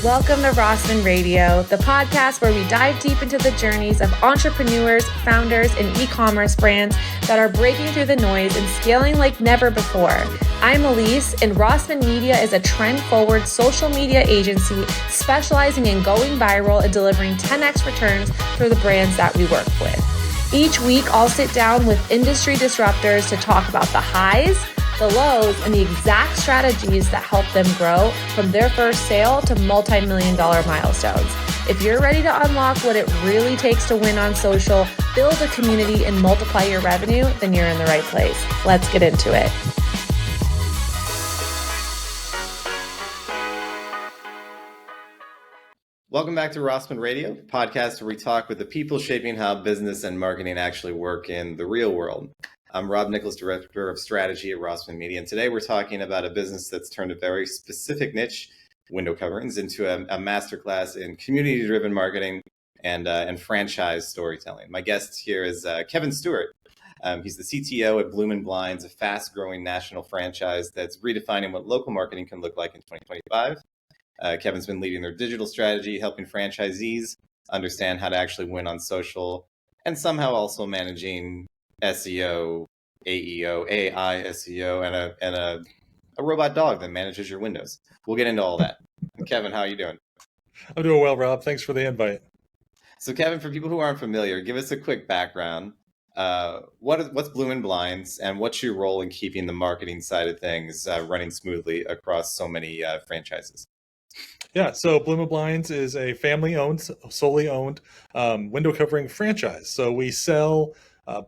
Welcome to Rossman Radio, the podcast where we dive deep into the journeys of entrepreneurs, founders, and e-commerce brands that are breaking through the noise and scaling like never before. I'm Elise, and Rossman Media is a trend-forward social media agency specializing in going viral and delivering 10x returns for the brands that we work with. Each week, I'll sit down with industry disruptors to talk about the highs, the lows, and the exact strategies that help them grow from their first sale to multi-million-dollar milestones. If you're ready to unlock what it really takes to win on social, build a community, and multiply your revenue, then you're in the right place. Let's get into it. Welcome back to Rossman Radio, podcast where we talk with the people shaping how business and marketing actually work in the real world. I'm Rob Nichols, Director of Strategy at Rossman Media, and today we're talking about a business that's turned a very specific niche, window coverings, into a masterclass in community-driven marketing and franchise storytelling. My guest here is Kevin Stewart. He's the CTO at Bloom & Blinds, a fast-growing national franchise that's redefining what local marketing can look like in 2025. Kevin's been leading their digital strategy, helping franchisees understand how to actually win on social, and somehow also managing SEO, AEO, AI, SEO, and a robot dog that manages your windows. We'll get into all that. Kevin, how are you doing? I'm doing well, Rob. Thanks for the invite. So, Kevin, for people who aren't familiar, give us a quick background. What's Bloom & Blinds, and what's your role in keeping the marketing side of things running smoothly across so many franchises? Yeah, so Bloom & Blinds is a family-owned, solely owned window covering franchise. So we sell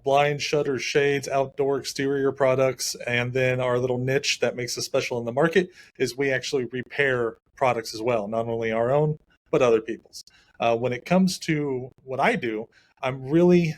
blind shutters, shades, outdoor exterior products, and then our little niche that makes us special in the market is we actually repair products as well, not only our own, but other people's. When it comes to what I do, I'm really...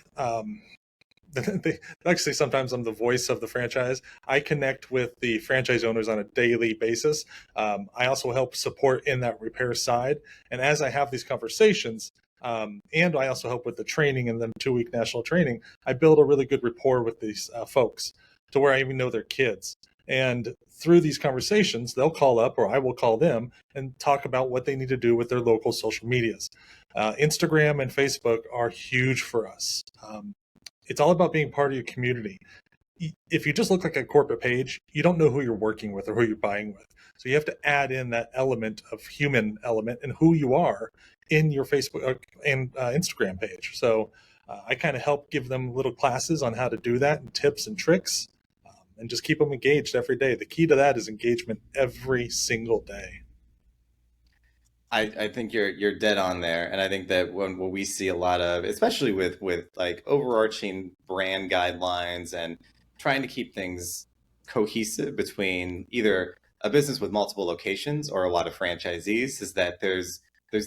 They actually sometimes I'm the voice of the franchise. I connect with the franchise owners on a daily basis. I also help support in that repair side. And as I have these conversations, and I also help with the training and then 2-week national training, I build a really good rapport with these folks to where I even know their kids. And through these conversations, they'll call up or I will call them and talk about what they need to do with their local social medias. Instagram and Facebook are huge for us. It's all about being part of your community. If you just look like a corporate page, you don't know who you're working with or who you're buying with. So you have to add in that element of human element and who you are in your Facebook and Instagram page. So I kind of help give them little classes on how to do that and tips and tricks and just keep them engaged every day. The key to that is engagement every single day. I think you're dead on there, and I think that when we see a lot of, especially with like overarching brand guidelines and trying to keep things cohesive between either a business with multiple locations or a lot of franchisees, is that there's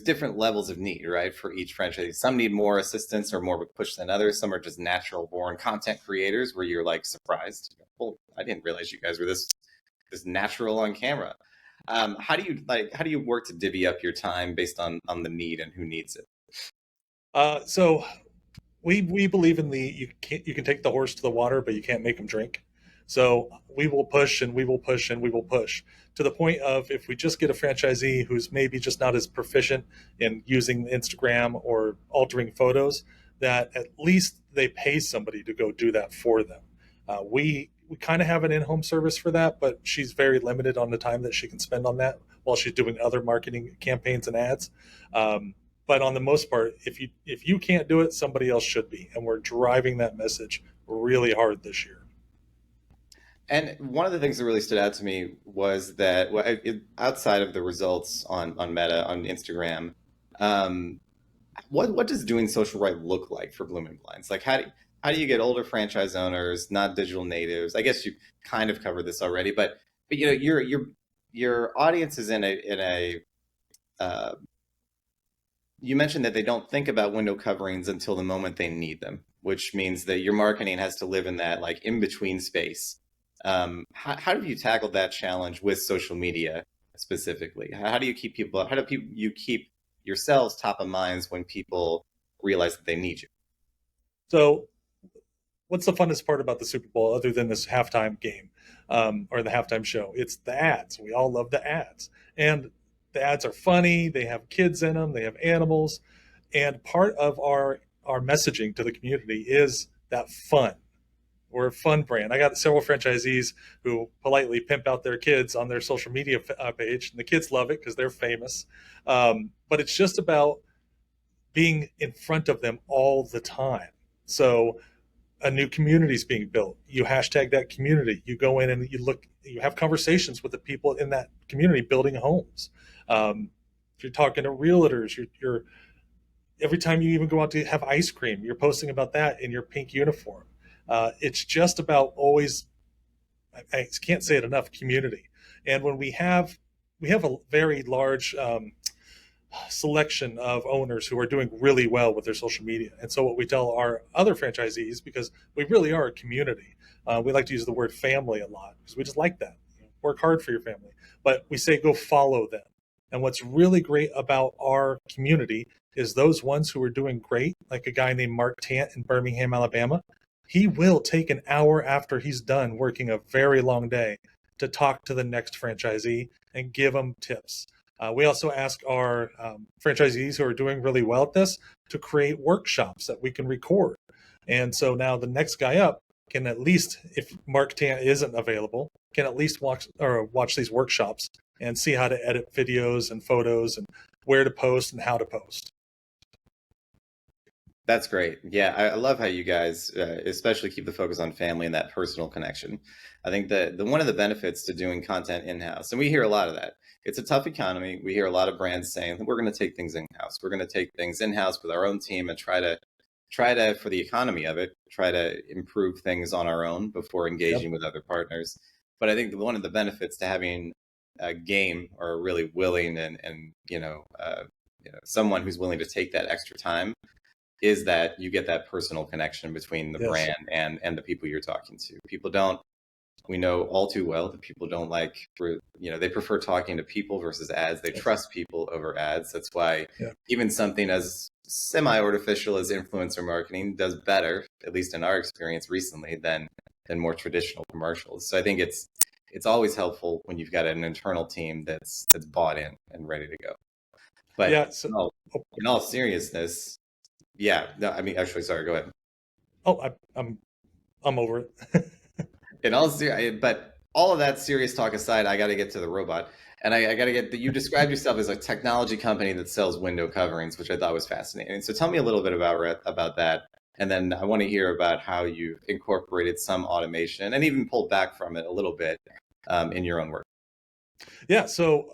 different levels of need, right, for each franchisee. Some need more assistance or more of a push than others. Some are just natural born content creators where you're like surprised. Oh, I didn't realize you guys were this natural on camera. How do you work to divvy up your time based on the need and who needs it? So we believe in you can take the horse to the water, but you can't make him drink. So we will push and we will push and we will push to the point of if we just get a franchisee who's maybe just not as proficient in using Instagram or altering photos, that at least they pay somebody to go do that for them. We kind of have an in-home service for that, but she's very limited on the time that she can spend on that while she's doing other marketing campaigns and ads. But on the most part, if you can't do it, somebody else should be. And we're driving that message really hard this year. And one of the things that really stood out to me was that outside of the results on Meta, on Instagram, what does doing social right look like for Bloom & Blinds? Like how do you get older franchise owners, not digital natives? I guess you kind of covered this already, but you know your audience is in a you mentioned that they don't think about window coverings until the moment they need them, which means that your marketing has to live in that like in between space. How have you tackled that challenge with social media specifically? How do you keep people? How do you keep yourselves top of minds when people realize that they need you? So what's the funnest part about the Super Bowl other than this halftime game or the halftime show? It's the ads. We all love the ads. And the ads are funny, they have kids in them, they have animals, and part of our messaging to the community is that fun. We're a fun brand. I got several franchisees who politely pimp out their kids on their social media page, and the kids love it because they're famous. But it's just about being in front of them all the time. So a new community is being built. You hashtag that community. You go in and you have conversations with the people in that community building homes. If you're talking to realtors, you're every time you even go out to have ice cream, you're posting about that in your pink uniform. It's just about always, I can't say it enough, community. And when we have a very large selection of owners who are doing really well with their social media. And so what we tell our other franchisees, because we really are a community, we like to use the word family a lot because we just like that. Work hard for your family. But we say go follow them. And what's really great about our community is those ones who are doing great, like a guy named Mark Tant in Birmingham, Alabama. He will take an hour after he's done working a very long day to talk to the next franchisee and give them tips. We also ask our franchisees who are doing really well at this to create workshops that we can record. And so now the next guy up can at least, if Mark Tant isn't available, can at least watch these workshops and see how to edit videos and photos and where to post and how to post. That's great. Yeah, I love how you guys especially keep the focus on family and that personal connection. I think that one of the benefits to doing content in-house, and we hear a lot of that, it's a tough economy. We hear a lot of brands saying we're going to take things in-house. We're going to take things in-house with our own team and try to, for the economy of it, try to improve things on our own before engaging with other partners. But I think one of the benefits to having a game or a really willing and someone who's willing to take that extra time is that you get that personal connection between the brand and the people you're talking to. We know all too well that people don't like, they prefer talking to people versus ads. They trust people over ads. That's why even something as semi-artificial as influencer marketing does better, at least in our experience recently, than more traditional commercials. So I think it's always helpful when you've got an internal team that's bought in and ready to go. But in all seriousness, sorry, go ahead. Oh, I'm over it. But all of that serious talk aside, I got to get to the robot, and I got to get that. You described yourself as a technology company that sells window coverings, which I thought was fascinating. So tell me a little bit about that, and then I want to hear about how you incorporated some automation and even pulled back from it a little bit in your own work. Yeah. So,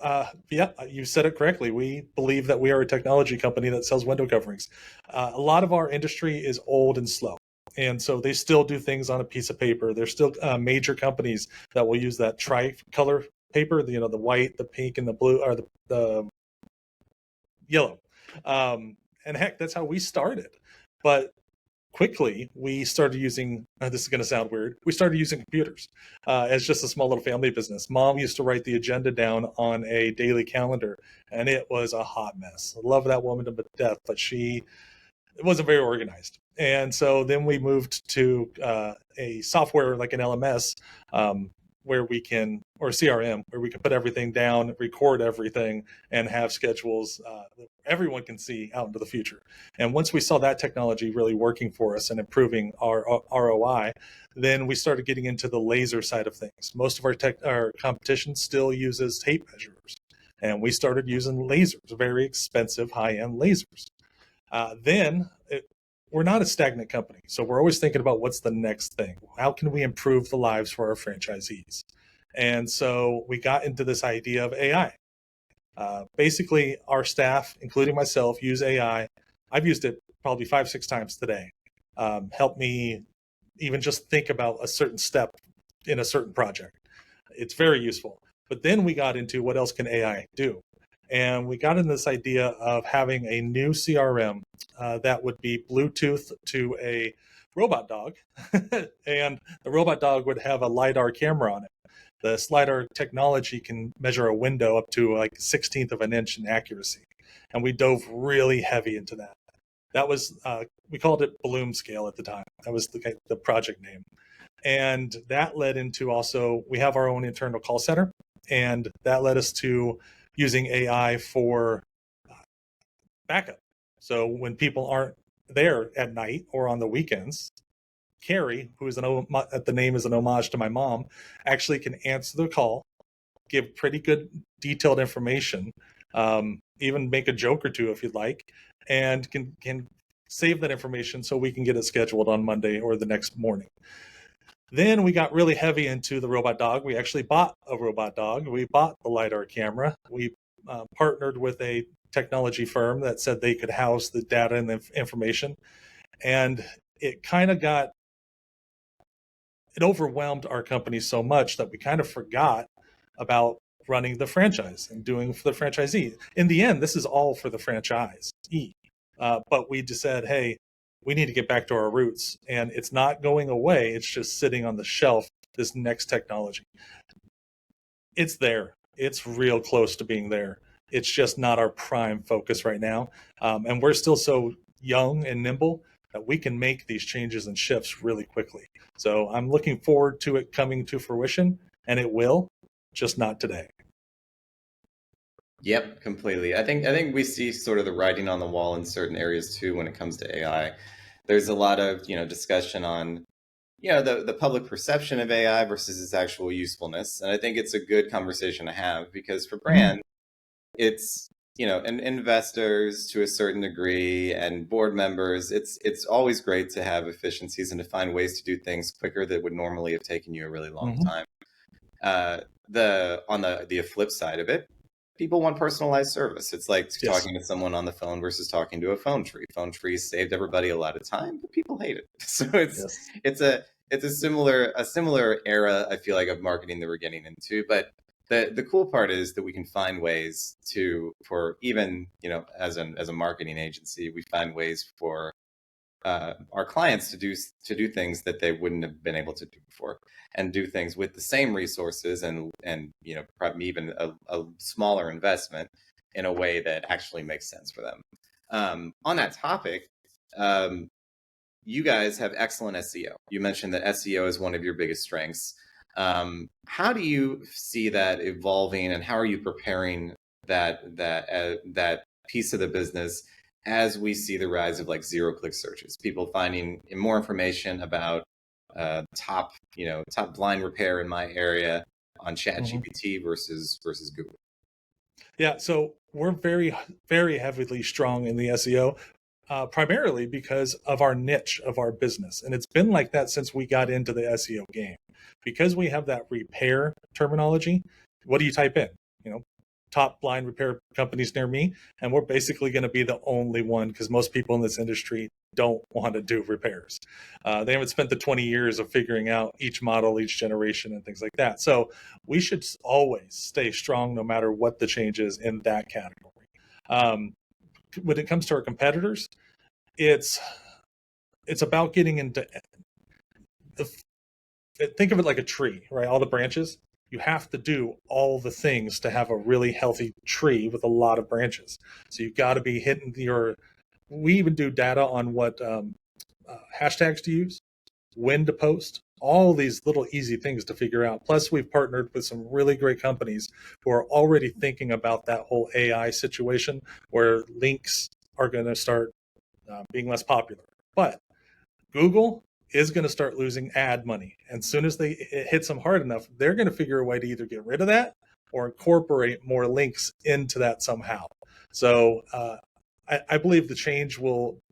you said it correctly. We believe that we are a technology company that sells window coverings. A lot of our industry is old and slow. And so they still do things on a piece of paper. There's still major companies that will use that tricolor paper, the white, the pink, and the blue, or the yellow. And heck, that's how we started. But quickly, we started using, this is going to sound weird, we started using computers as just a small little family business. Mom used to write the agenda down on a daily calendar, and it was a hot mess. I love that woman to death, but it wasn't very organized. And so then we moved to a software like an LMS or CRM, where we can put everything down, record everything, and have schedules that everyone can see out into the future. And once we saw that technology really working for us and improving our ROI, then we started getting into the laser side of things. Most of our competition still uses tape measures, and we started using lasers, very expensive, high-end lasers. We're not a stagnant company, so we're always thinking about what's the next thing. How can we improve the lives for our franchisees? And so we got into this idea of AI. Basically, our staff, including myself, use AI. I've used it probably 5-6 times today. Help me even just think about a certain step in a certain project. It's very useful. But then we got into what else can AI do? And we got into this idea of having a new CRM that would be Bluetooth to a robot dog. And the robot dog would have a LiDAR camera on it. The LiDAR technology can measure a window up to like 1/16 of an inch in accuracy. And we dove really heavy into that. That was, we called it Bloom Scale at the time. That was the project name. And that led into also, we have our own internal call center. And that led us to using AI for backup. So when people aren't there at night or on the weekends, Carrie, who is the name is an homage to my mom, actually can answer the call, give pretty good detailed information, even make a joke or two if you'd like, and can save that information so we can get it scheduled on Monday or the next morning. Then we got really heavy into the robot dog. We actually bought a robot dog. We bought the LiDAR camera. We partnered with a technology firm that said they could house the data and the information. And it kind of it overwhelmed our company so much that we kind of forgot about running the franchise and doing for the franchisee. In the end, this is all for the franchisee. But we just said, hey, we need to get back to our roots. And it's not going away. It's just sitting on the shelf, this next technology. It's there. It's real close to being there. It's just not our prime focus right now. And we're still so young and nimble that we can make these changes and shifts really quickly. So I'm looking forward to it coming to fruition, and it will, just not today. Yep, completely. I think we see sort of the writing on the wall in certain areas too when it comes to AI. There's a lot of, discussion on, the public perception of AI versus its actual usefulness. And I think it's a good conversation to have because for brand, it's, and investors to a certain degree and board members, it's always great to have efficiencies and to find ways to do things quicker that would normally have taken you a really long time. On the flip side of it, people want personalized service. It's like talking to someone on the phone versus talking to a phone tree. Phone trees saved everybody a lot of time, but people hate it. So it's a similar era, I feel like, of marketing that we're getting into. But the cool part is that we can find ways for even, as a marketing agency, we find ways for our clients to do things that they wouldn't have been able to do before, and do things with the same resources and probably even a smaller investment in a way that actually makes sense for them. On that topic, you guys have excellent SEO. You mentioned that SEO is one of your biggest strengths. How do you see that evolving, and how are you preparing that piece of the business as we see the rise of like zero-click searches, people finding more information about top blind repair in my area on ChatGPT versus Google? Yeah, so we're very, very heavily strong in the SEO, primarily because of our niche of our business. And it's been like that since we got into the SEO game. Because we have that repair terminology, what do you type in? Top blind repair companies near me, and we're basically going to be the only one because most people in this industry don't want to do repairs. They haven't spent the 20 years of figuring out each model, each generation, and things like that. So we should always stay strong no matter what the change is in that category. When it comes to our competitors, it's about getting into think of it like a tree, right? All the branches. You have to do all the things to have a really healthy tree with a lot of branches. So you've got to be hitting we even do data on what hashtags to use, when to post, all these little easy things to figure out. Plus, we've partnered with some really great companies who are already thinking about that whole AI situation where links are going to start being less popular. But Google is going to start losing ad money. And as soon as it hits them hard enough, they're going to figure a way to either get rid of that or incorporate more links into that somehow. So I believe the change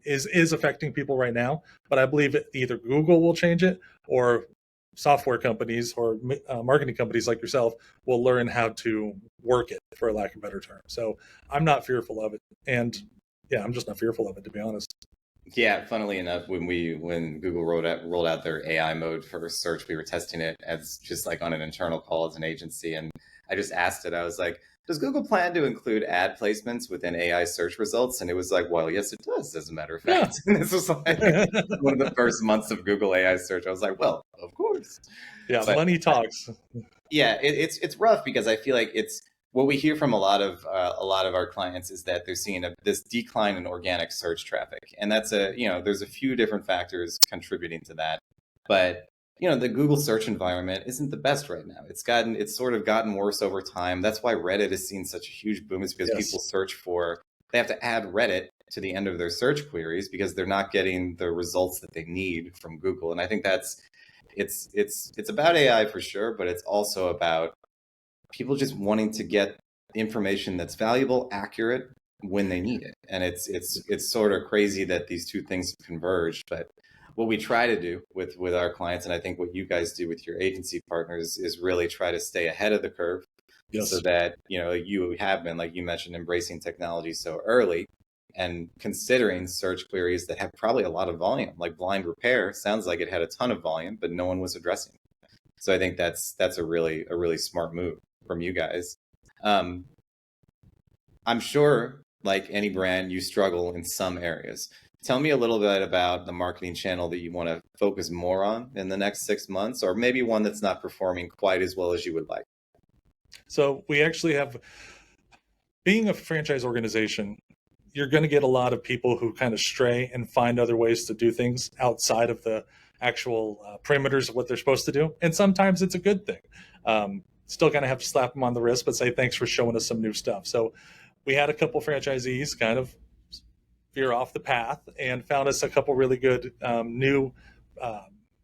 is affecting people right now, but I believe either Google will change it or software companies or marketing companies like yourself will learn how to work it, for lack of a better term. So I'm not fearful of it. And yeah, I'm just not fearful of it, to be honest. Yeah, funnily enough, when Google rolled out their AI mode for search, we were testing it as just like on an internal call as an agency, and I just asked it. I was like, "Does Google plan to include ad placements within AI search results?" And it was like, "Well, yes, it does, as a matter of fact." Yeah. And this was like one of the first months of Google AI search. I was like, "Well, of course." Yeah, but money talks. Yeah, it's rough because I feel like it's what we hear from a lot of our clients is that they're seeing this decline in organic search traffic, and that's there's a few different factors contributing to that, but the Google search environment isn't the best right now. It's sort of gotten worse over time. That's why Reddit has seen such a huge boom, is because Yes. people they have to add Reddit to the end of their search queries because they're not getting the results that they need from Google. And I think it's about AI for sure, but it's also about people just wanting to get information that's valuable, accurate when they need it. And it's sort of crazy that these two things converge. But what we try to do with our clients, and I think what you guys do with your agency partners, is really try to stay ahead of the curve. Yes. So that you have been, like you mentioned, embracing technology so early and considering search queries that have probably a lot of volume. Like blind repair sounds like it had a ton of volume, but no one was addressing it. So I think that's a really smart move from you guys. I'm sure, like any brand, you struggle in some areas. Tell me a little bit about the marketing channel that you want to focus more on in the next 6 months, or maybe one that's not performing quite as well as you would like. So we actually have, being a franchise organization, you're going to get a lot of people who kind of stray and find other ways to do things outside of the actual parameters of what they're supposed to do. And sometimes it's a good thing. Still kind of have to slap them on the wrist, but say, thanks for showing us some new stuff. So we had a couple franchisees kind of veer off the path and found us a couple really good new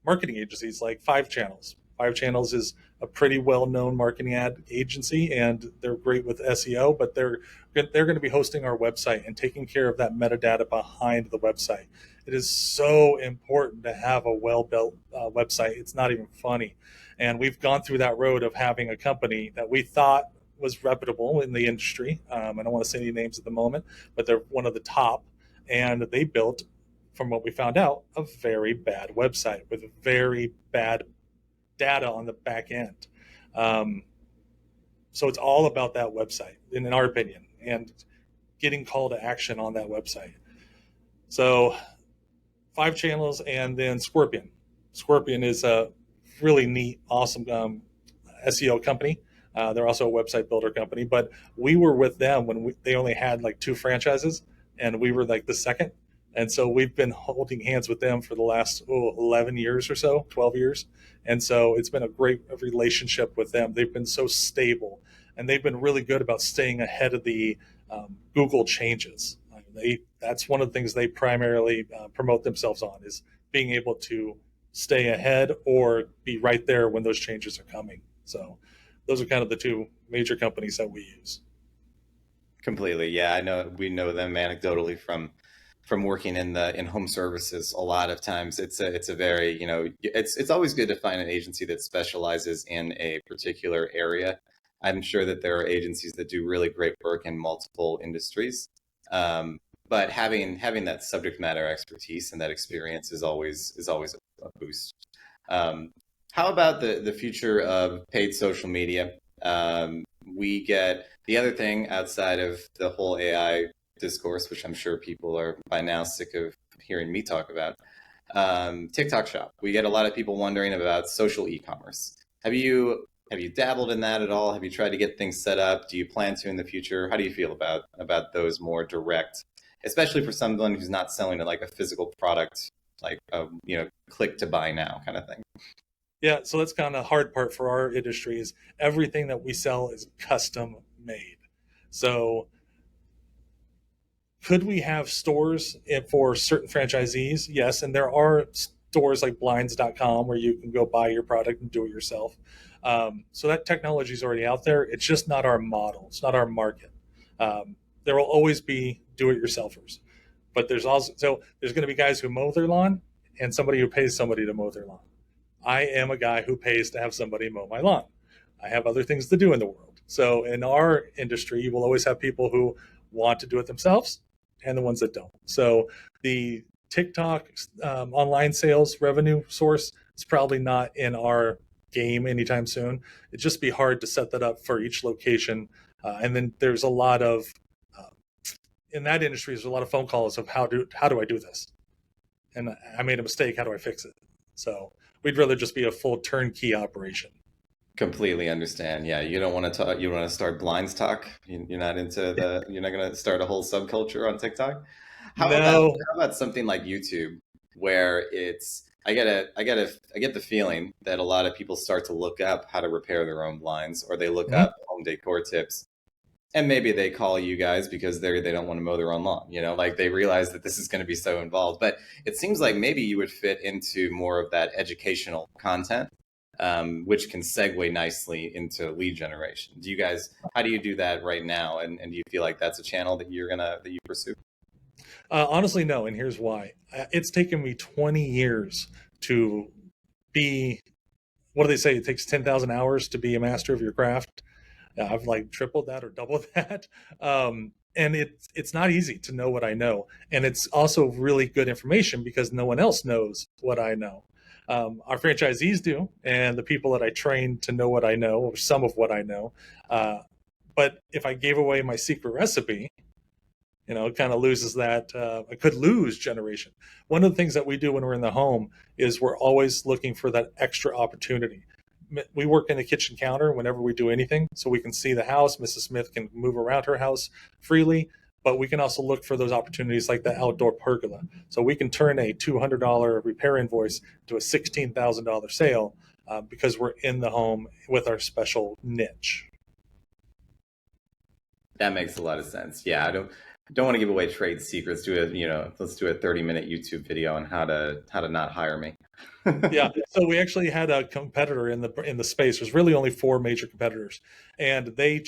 marketing agencies like 5 Channels. 5 Channels is a pretty well-known marketing ad agency, and they're great with SEO, but they're going to be hosting our website and taking care of that metadata behind the website. It is so important to have a well-built website. It's not even funny. And we've gone through that road of having a company that we thought was reputable in the industry. I don't want to say any names at the moment, but they're one of the top. And they built, from what we found out, a very bad website with very bad data on the back end. So it's all about that website, in our opinion, and getting call to action on that website. So 5 Channels, and then Scorpion. Scorpion is a really neat, awesome SEO company. They're also a website builder company, but we were with them when they only had like 2 franchises, and we were like the second. And so we've been holding hands with them for the last 11 years or so, 12 years. And so it's been a great relationship with them. They've been so stable, and they've been really good about staying ahead of the Google changes. That's one of the things they primarily promote themselves on, is being able to stay ahead or be right there when those changes are coming. So those are kind of the 2 major companies that we use. Completely. Yeah, I know we know them anecdotally from working in home services. A lot of times it's a very, it's always good to find an agency that specializes in a particular area. I'm sure that there are agencies that do really great work in multiple industries. But having that subject matter expertise and that experience is always a boost. How about the future of paid social media? We get the other thing outside of the whole AI discourse, which I'm sure people are by now sick of hearing me talk about. TikTok Shop. We get a lot of people wondering about social e-commerce. Have you dabbled in that at all? Have you tried to get things set up? Do you plan to in the future? How do you feel about those more direct, especially for someone who's not selling like a physical product, like a click to buy now kind of thing? Yeah, so that's kind of the hard part for our industry, is everything that we sell is custom made. So could we have stores for certain franchisees? Yes, and there are stores like blinds.com where you can go buy your product and do it yourself. So that technology is already out there. It's just not our model. It's not our market. There will always be do-it-yourselfers, but there's going to be guys who mow their lawn and somebody who pays somebody to mow their lawn. I am a guy who pays to have somebody mow my lawn. I have other things to do in the world. So in our industry, you will always have people who want to do it themselves and the ones that don't. So the TikTok online sales revenue source is probably not in our game anytime soon. It'd just be hard to set that up for each location. And then there's a lot of, in that industry, there's a lot of phone calls of how do I do this? And I made a mistake. How do I fix it? So we'd rather just be a full turnkey operation. Completely understand. Yeah, you don't want to talk. You want to start blinds talk. You're not into You're not going to start a whole subculture on TikTok. How about something like YouTube, where it's I get the feeling that a lot of people start to look up how to repair their own blinds, or they look Mhm. up home decor tips, and maybe they call you guys because they don't want to mow their own lawn. Like they realize that this is going to be so involved. But it seems like maybe you would fit into more of that educational content, which can segue nicely into lead generation. How do you do that right now? And do you feel like that's a channel that you pursue? Honestly, no, and here's why. It's taken me 20 years to be. What do they say? It takes 10,000 hours to be a master of your craft. I've like tripled that or doubled that. And it's not easy to know what I know, and it's also really good information because no one else knows what I know. Our franchisees do, and the people that I train to know what I know, or some of what I know. But if I gave away my secret recipe, it kind of loses that. I could lose generation. One of the things that we do when we're in the home is we're always looking for that extra opportunity. We work in the kitchen counter whenever we do anything, so we can see the house. Mrs. Smith can move around her house freely, but we can also look for those opportunities like the outdoor pergola. So we can turn a $200 repair invoice to a $16,000 sale because we're in the home with our special niche. That makes a lot of sense. Yeah, I don't want to give away trade secrets. Let's do a 30-minute YouTube video on how to not hire me. Yeah, so we actually had a competitor in the space. There's really only four major competitors, and they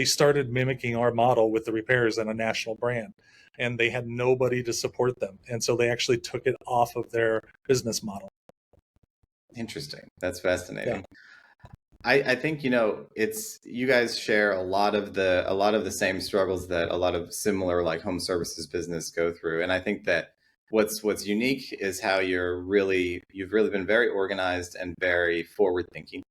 started mimicking our model with the repairs and a national brand, and they had nobody to support them, and so they actually took it off of their business model. Interesting. That's fascinating. Yeah. I think it's you guys share a lot of the same struggles that a lot of similar like home services business go through, and I think that what's unique is how you've really been very organized and very forward thinking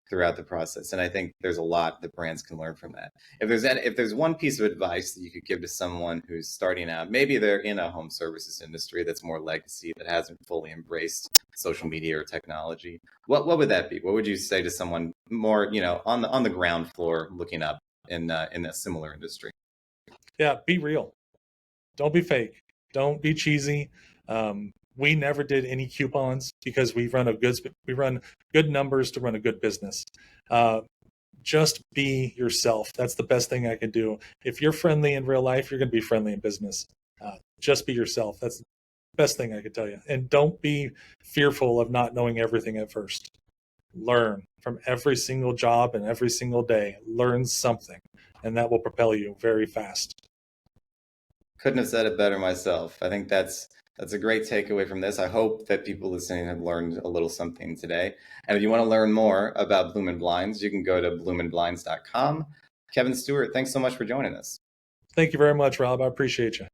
throughout the process. And I think there's a lot that brands can learn from that. If there's one piece of advice that you could give to someone who's starting out, maybe they're in a home services industry that's more legacy, that hasn't fully embraced social media or technology, what would that be? What would you say to someone more, on the ground floor looking up in a similar industry? Yeah, be real. Don't be fake. Don't be cheesy. We never did any coupons because we run good numbers to run a good business. Just be yourself. That's the best thing I can do. If you're friendly in real life, you're going to be friendly in business. Just be yourself. That's the best thing I could tell you. And don't be fearful of not knowing everything at first. Learn from every single job and every single day. Learn something, and that will propel you very fast. Couldn't have said it better myself. I think that's a great takeaway from this. I hope that people listening have learned a little something today. And if you want to learn more about Bloomin' Blinds, you can go to bloominblinds.com. Kevin Stewart, thanks so much for joining us. Thank you very much, Rob. I appreciate you.